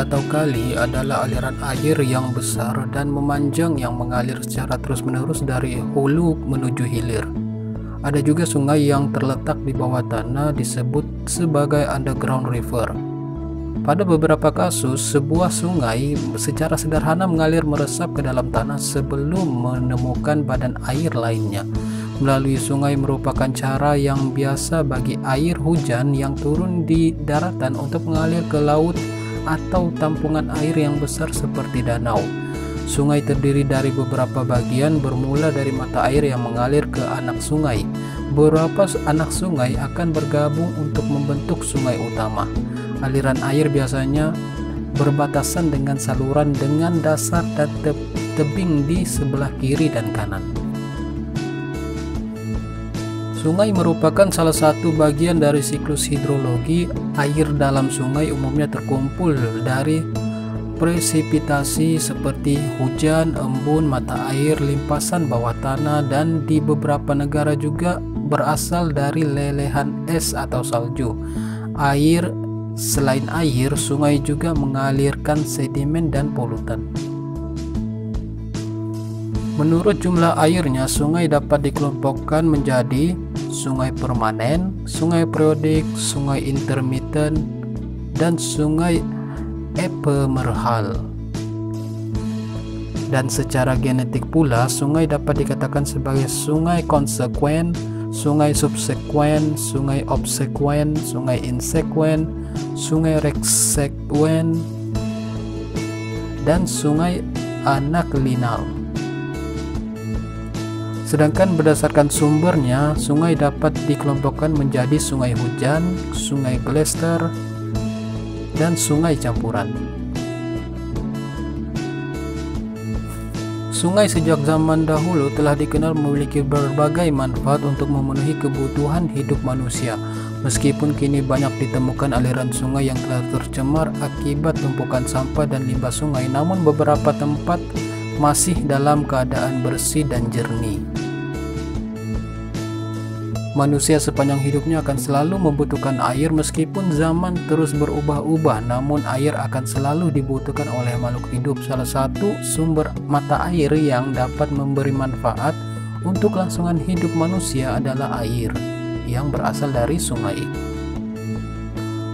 atau kali adalah aliran air yang besar dan memanjang yang mengalir secara terus-menerus dari hulu menuju hilir. Ada juga sungai yang terletak di bawah tanah disebut sebagai underground river. Pada beberapa kasus, sebuah sungai secara sederhana mengalir meresap ke dalam tanah sebelum menemukan badan air lainnya. Melalui sungai merupakan cara yang biasa bagi air hujan yang turun di daratan untuk mengalir ke laut atau tampungan air yang besar seperti danau. Sungai terdiri dari beberapa bagian, bermula dari mata air yang mengalir ke anak sungai. Beberapa anak sungai akan bergabung untuk membentuk sungai utama. Aliran air biasanya berbatasan dengan saluran dengan dasar dan tebing di sebelah kiri dan kanan. Sungai merupakan salah satu bagian dari siklus hidrologi. Air dalam sungai umumnya terkumpul dari presipitasi seperti hujan, embun, mata air, limpasan bawah tanah, dan di beberapa negara juga berasal dari lelehan es atau salju. Selain air, sungai juga mengalirkan sedimen dan polutan. Menurut jumlah airnya, sungai dapat dikelompokkan menjadi sungai permanen, sungai periodik, sungai intermittent, dan sungai ephemeral. Dan secara genetik pula, sungai dapat dikatakan sebagai sungai konsekuen, sungai subsekuen, sungai obsekuen, sungai insekuen, sungai reksekuen, dan sungai anaklinal. Sedangkan berdasarkan sumbernya, sungai dapat dikelompokkan menjadi sungai hujan, sungai glester, dan sungai campuran. Sungai sejak zaman dahulu telah dikenal memiliki berbagai manfaat untuk memenuhi kebutuhan hidup manusia. Meskipun kini banyak ditemukan aliran sungai yang telah tercemar akibat tumpukan sampah dan limbah sungai, namun beberapa tempat masih dalam keadaan bersih dan jernih. Manusia sepanjang hidupnya akan selalu membutuhkan air. Meskipun zaman terus berubah-ubah, namun air akan selalu dibutuhkan oleh makhluk hidup. Salah satu sumber mata air yang dapat memberi manfaat untuk kelangsungan hidup manusia adalah air yang berasal dari sungai.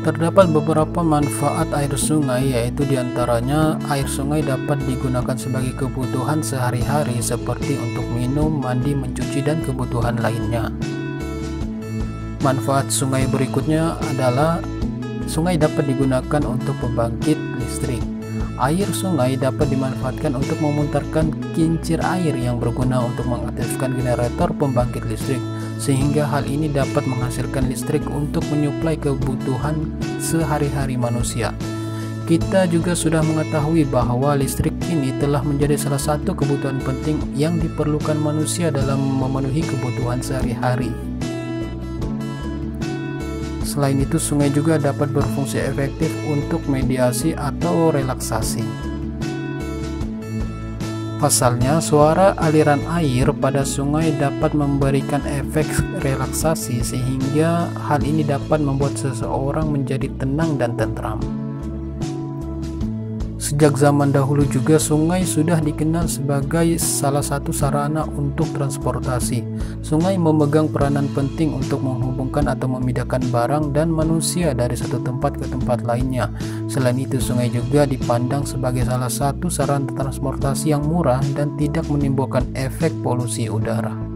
Terdapat beberapa manfaat air sungai, yaitu diantaranya air sungai dapat digunakan sebagai kebutuhan sehari-hari seperti untuk minum, mandi, mencuci, dan kebutuhan lainnya. Manfaat sungai berikutnya adalah sungai dapat digunakan untuk pembangkit listrik. Air sungai dapat dimanfaatkan untuk memutarkan kincir air yang berguna untuk mengaktifkan generator pembangkit listrik, sehingga hal ini dapat menghasilkan listrik untuk menyuplai kebutuhan sehari-hari manusia. Kita juga sudah mengetahui bahwa listrik ini telah menjadi salah satu kebutuhan penting yang diperlukan manusia dalam memenuhi kebutuhan sehari-hari. Selain itu, sungai juga dapat berfungsi efektif untuk mediasi atau relaksasi. Pasalnya, suara aliran air pada sungai dapat memberikan efek relaksasi, sehingga hal ini dapat membuat seseorang menjadi tenang dan tentram. Sejak zaman dahulu juga sungai sudah dikenal sebagai salah satu sarana untuk transportasi. Sungai memegang peranan penting untuk menghubungkan atau memindahkan barang dan manusia dari satu tempat ke tempat lainnya. Selain itu, sungai juga dipandang sebagai salah satu sarana transportasi yang murah dan tidak menimbulkan efek polusi udara.